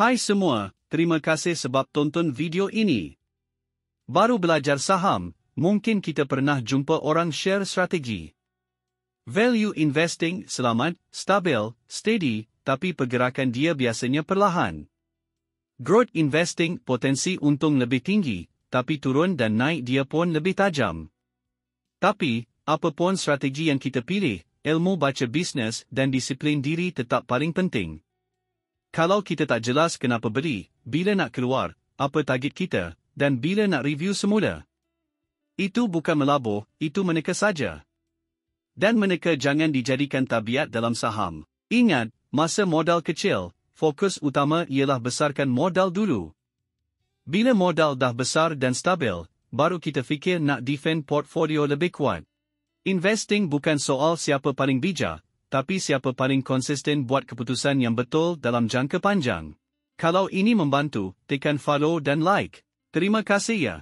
Hai semua, terima kasih sebab tonton video ini. Baru belajar saham, mungkin kita pernah jumpa orang share strategi. Value investing selamat, stabil, steady, tapi pergerakan dia biasanya perlahan. Growth investing potensi untung lebih tinggi, tapi turun dan naik dia pun lebih tajam. Tapi, apapun strategi yang kita pilih, ilmu baca bisnes dan disiplin diri tetap paling penting. Kalau kita tak jelas kenapa beli, bila nak keluar, apa target kita, dan bila nak review semula. Itu bukan melabur, itu meneka saja. Dan meneka jangan dijadikan tabiat dalam saham. Ingat, masa modal kecil, fokus utama ialah besarkan modal dulu. Bila modal dah besar dan stabil, baru kita fikir nak defend portfolio lebih kuat. Investing bukan soal siapa paling bijak, tapi siapa paling konsisten buat keputusan yang betul dalam jangka panjang. Kalau ini membantu, tekan follow dan like. Terima kasih ya.